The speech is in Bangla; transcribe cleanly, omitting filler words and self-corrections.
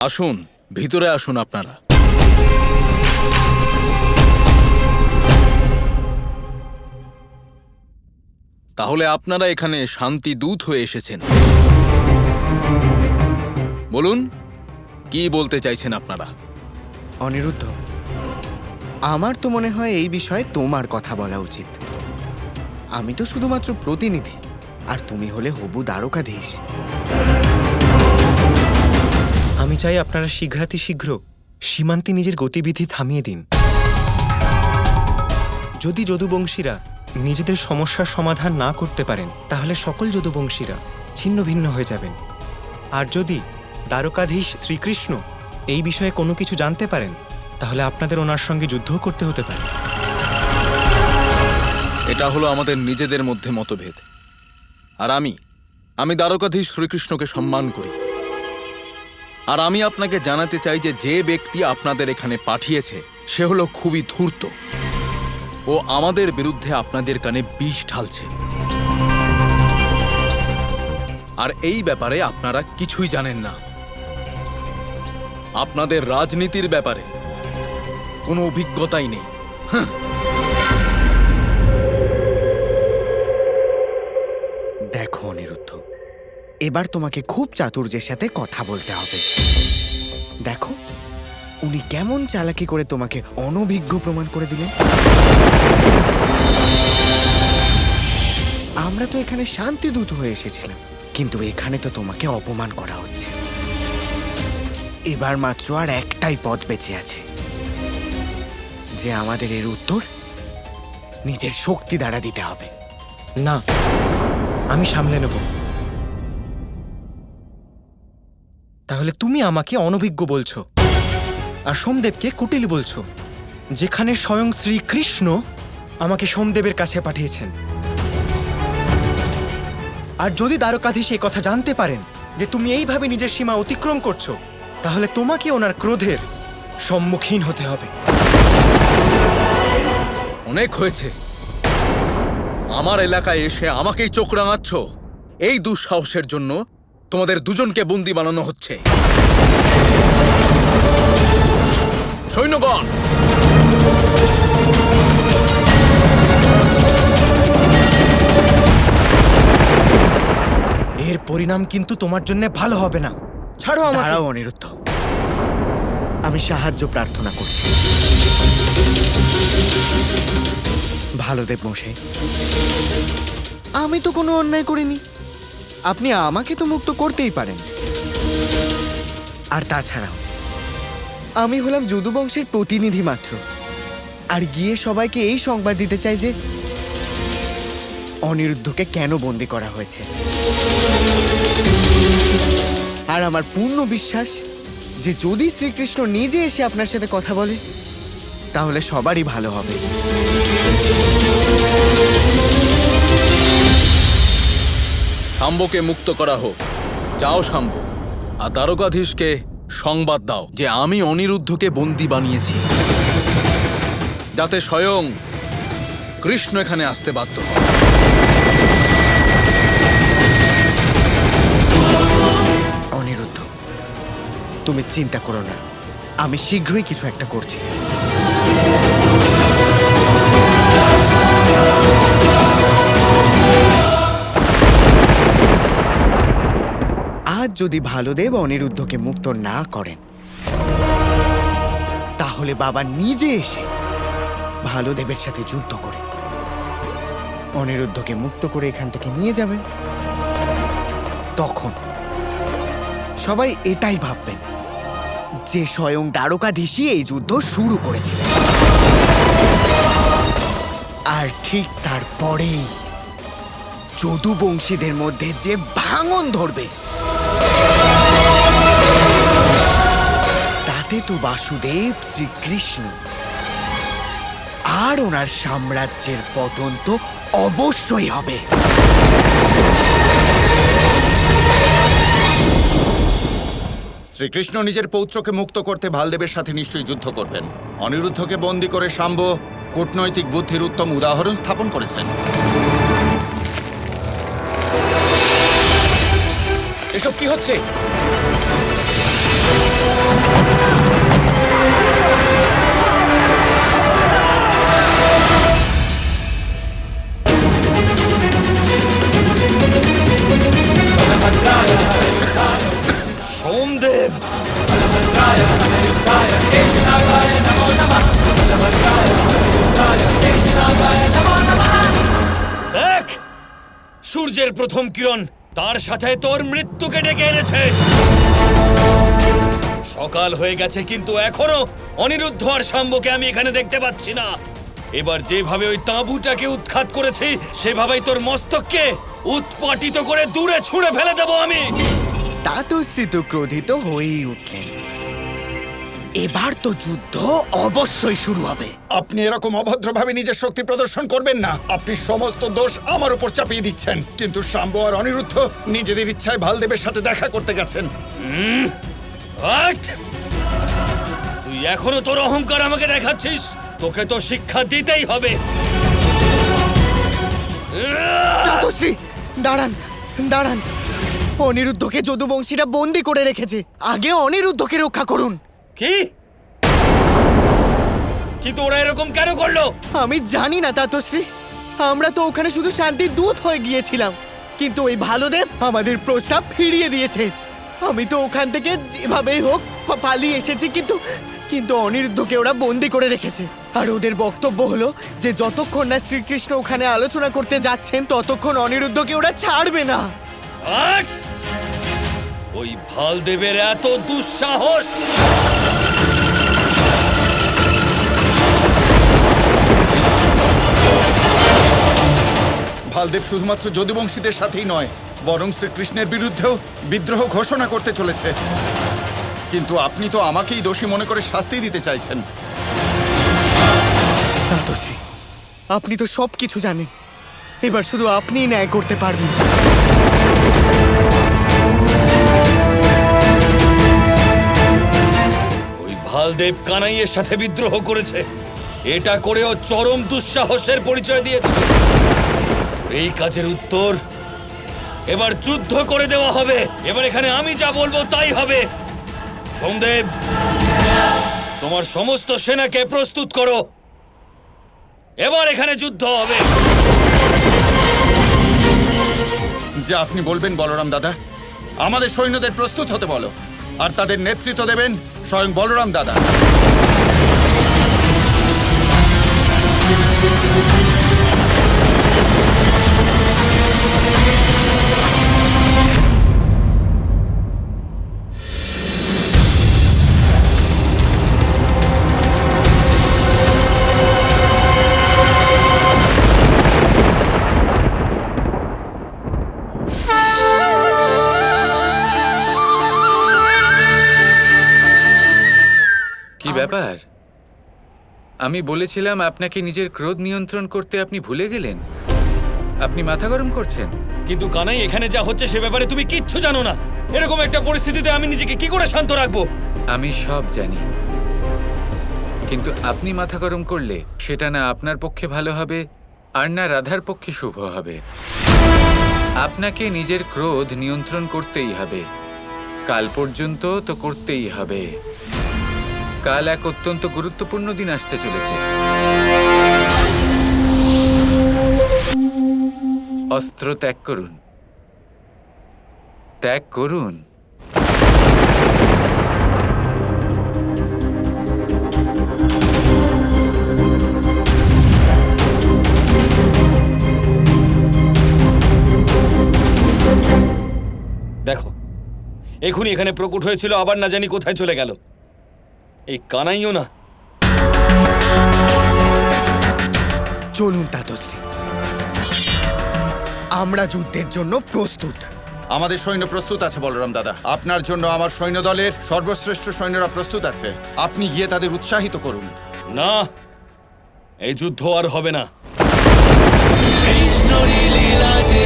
আসুন, ভিতরে আসুন আপনারা। তাহলে আপনারা এখানে শান্তি দূত হয়ে এসেছেন। বলুন, কি বলতে চাইছেন আপনারা? অনিরুদ্ধ, আমার তো মনে হয় এই বিষয়ে তোমার কথা বলা উচিত। আমি তো শুধুমাত্র প্রতিনিধি, আর তুমি হলে হবু দ্বারকাধীশ। আমি চাই আপনারা শীঘ্রাতিশীঘ্র সীমান্তে নিজের গতিবিধি থামিয়ে দিন। যদি যদুবংশীরা নিজেদের সমস্যার সমাধান না করতে পারেন, তাহলে সকল যদুবংশীরা ছিন্ন ভিন্ন হয়ে যাবেন। আর যদি দ্বারকাধীশ শ্রীকৃষ্ণ এই বিষয়ে কোনো কিছু জানতে পারেন, তাহলে আপনাদের ওনার সঙ্গে যুদ্ধও করতে হতে পারে। এটা হলো আমাদের নিজেদের মধ্যে মতভেদ। আর আমি দ্বারকাধীশ শ্রীকৃষ্ণকে সম্মান করি। আর আমি আপনাকে জানাতে চাই যে যে ব্যক্তি আপনাদের এখানে পাঠিয়েছে সে হলো খুবই ধূর্ত। ও আমাদের বিরুদ্ধে আপনাদের কানে বিষ ঢালছে। আর এই ব্যাপারে আপনারা কিছুই জানেন না। আপনাদের রাজনীতির ব্যাপারে কোনো অভিজ্ঞতাই নেই। দেখো অনিরুদ্ধ, এবার তোমাকে খুব চাতুর্যের সাথে কথা বলতে হবে। দেখো উনি কেমন চালাকি করে তোমাকে অনভিজ্ঞ প্রমাণ করে দিলেন। আমরা তো এখানে শান্তিদূত হয়ে এসেছিলাম, কিন্তু এখানে তো তোমাকে অপমান করা হচ্ছে। এবার মাত্র আর একটাই পথ বেঁচে আছে, যে আমাদের এর উত্তর নিজের শক্তি দ্বারা দিতে হবে। না, আমি সামলে নেব। তাহলে তুমি আমাকে অনভিজ্ঞ বলছো, আর সোমদেবকে কুটিল বলছো, যেখানে স্বয়ং শ্রীকৃষ্ণ আমাকে সোমদেবের কাছে পাঠিয়েছেন। আর যদি দ্বারকাধীশ এই কথা জানতে পারেন যে তুমি এইভাবে নিজের সীমা অতিক্রম করছো, তাহলে তোমাকে ওনার ক্রোধের সম্মুখীন হতে হবে। অনেক হয়েছে। আমার এলাকায় এসে আমাকেই চোখ রাঙাচ্ছ। এই দুঃসাহসের জন্য তোমাদের দুজনকে বন্দী বানানো হচ্ছে। সৈন্যগণ, এর পরিণাম কিন্তু তোমার জন্য ভালো হবে না। ছাড়ো আমাকে। দাঁড়াও অনিরুদ্ধ, আমি সাহায্য প্রার্থনা করছি। ভালোদেব মশাই, আমি তো কোনো অন্যায় করিনি। আপনি আমাকে তো মুক্ত করতেই পারেন। আর তাছাড়াও আমি হলাম যদুবংশের প্রতিনিধি মাত্র, আর গিয়ে সবাইকে এই সংবাদ দিতে চাই যে অনিরুদ্ধকে কেন বন্দী করা হয়েছে। আর আমার পূর্ণ বিশ্বাস যে যদি শ্রীকৃষ্ণ নিজে এসে আপনার সাথে কথা বলে, তাহলে সবারই ভালো হবে। শাম্বকে মুক্ত করা হোক। যাও শাম্ব, আর দ্বারকাধীশকে সংবাদ দাও যে আমি অনিরুদ্ধকে বন্দী বানিয়েছি, যাতে স্বয়ং কৃষ্ণ এখানে আসতে বাধ্য হয়। অনিরুদ্ধ, তুমি চিন্তা করো না, আমি শীঘ্রই কিছু একটা করছি। আজ যদি ভালোদেব অনিরুদ্ধকে মুক্ত না করেন, তাহলে বাবা নিজে এসে ভালোদেবের সাথে যুদ্ধ করে অনিরুদ্ধকে মুক্ত করে এখান থেকে নিয়ে যাবেন। তখন সবাই এটাই ভাববেন যে স্বয়ং দ্বারকাধীশই এই যুদ্ধ শুরু করেছিলেন। আর ঠিক তারপরেই যদুবংশীদের মধ্যে যে ভাঙন ধরবে, তাতে তো বাসুদেব শ্রীকৃষ্ণ আর ওনার সাম্রাজ্যের পতন তো অবশ্যই হবে। শ্রীকৃষ্ণ নিজের পৌত্রকে মুক্ত করতে ভালদেবের সাথে নিশ্চয়ই যুদ্ধ করবেন। অনিরুদ্ধকে বন্দী করে শাম্ব কূটনৈতিক বুদ্ধির উত্তম উদাহরণ স্থাপন করেছেন। এসব কি হচ্ছে? দেখ, সূর্যের প্রথম কিরণ তার সাথে তোর মৃত্যুকে ডেকে এনেছে। সকাল হয়ে গেছে কিন্তু এখনো অনিরুদ্ধ আর শাম্বকে আমি এখানে দেখতে পাচ্ছি না। এবার যেভাবে ওই তাঁবুটাকে উৎখাত করেছি সেভাবেই তোর মস্তককে উৎপাটিত করে দূরে ছুঁড়ে ফেলে দেবো আমি। তাতশ্রী তো ক্রোধিত হয়েই উঠলেন। এবার তো যুদ্ধ অবশ্যই শুরু হবে। আপনি এরকম অভদ্রভাবে নিজের শক্তি প্রদর্শন করবেন না। আপনি সমস্ত দোষ আমার উপর চাপিয়ে দিচ্ছেন। কিন্তু শাম্ব আর অনিরুদ্ধ নিজেদের ইচ্ছায় ভালদেবের সাথে দেখা করতে গেছেন। হোয়াট? তুই এখনো তোর অহংকার আমাকে দেখাচ্ছিস? তোকে তো শিক্ষা দিতেই হবে। তাতশ্রী দাঁড়ান, দাঁড়ান। অনিরুদ্ধকে যদুবংশীরা বন্দি করে রেখেছে। আগে অনিরুদ্ধকে রক্ষা করুন। কি? কিন্তু ওরা এরকম কেন করলো? আমি জানি না তাতশ্রী। আমরা তো ওখানে শুধু শান্তির দূত হয়ে গিয়েছিলাম, কিন্তু ওই ভালোদেব আমাদের প্রস্তাব ফিরিয়ে দিয়েছে। আমি তো ওখান থেকে যেভাবেই হোক পালিয়ে এসেছি, কিন্তু অনিরুদ্ধকে ওরা বন্দি করে রেখেছে। আর ওদের বক্তব্য হলো যে যতক্ষণ না শ্রীকৃষ্ণ ওখানে আলোচনা করতে যাচ্ছেন ততক্ষণ অনিরুদ্ধকে ওরা ছাড়বে না। হোয়াট? ওই ভালদেবের এত দুঃসাহস! ভালদেব শুধুমাত্র যদুবংশীদের সাথেই নয়, বরং শ্রীকৃষ্ণের বিরুদ্ধেও বিদ্রোহ ঘোষণা করতে চলেছে। কিন্তু আপনি তো আমাকেই দোষী মনে করে শাস্তি দিতে চাইছেন। তাতশ্রী, আপনি তো সব কিছু জানেন। এবার শুধু আপনিই ন্যায় করতে পারবেন। ওই ভালদেব কানাইয়ের সাথে বিদ্রোহ করেছে। এটা করেও চরম দুঃসাহসের পরিচয় দিয়েছে। এই কাজের উত্তর এবার যুদ্ধ করে দেওয়া হবে। এবার এখানে আমি যা বলবো তাই হবে। সোমদেব, তোমার সমস্ত সেনাকে প্রস্তুত করো। এবার এখানে যুদ্ধ হবে। যে আপনি বলবেন বলরাম দাদা। আমাদের সৈন্যদের প্রস্তুত হতে বলো, আর তাদের নেতৃত্ব দেবেন স্বয়ং বলরাম দাদা। কি ব্যাপার? আমি বলেছিলাম আপনাকে নিজের ক্রোধ নিয়ন্ত্রণ করতে, আপনি ভুলে গেলেন? আপনি মাথা গরম করছেন। কিন্তু কানাই, এখানে যা হচ্ছে সে ব্যাপারে তুমি কিচ্ছু জানো না। এরকম একটা পরিস্থিতিতে আমি নিজেকে কি করে শান্ত রাখবো? আমি সব জানি, কিন্তু আপনি মাথা গরম করলে সেটা না আপনার পক্ষে ভালো হবে আর না রাধার পক্ষে শুভ হবে। আপনাকে নিজের ক্রোধ নিয়ন্ত্রণ করতেই হবে। কাল পর্যন্ত তো করতেই হবে। কাল এক অত্যন্ত গুরুত্বপূর্ণ দিন আসতে চলেছে। অস্ত্র ত্যাগ করুন, ত্যাগ করুন। দেখো, এখনই এখানে প্রকট হয়েছিল, আবার না জানি কোথায় চলে গেল। এই কানাইও না। চলুন তাতশ্রী, আমরা যুদ্ধের জন্য প্রস্তুত। আমাদের সৈন্য প্রস্তুত আছে বলরাম দাদা। আপনার জন্য আমার সৈন্য দলের সর্বশ্রেষ্ঠ সৈন্যরা প্রস্তুত আছে। আপনি গিয়ে তাদের উৎসাহিত করুন। না, এই যুদ্ধ আর হবে না। কৃষ্ণরী লীলা যে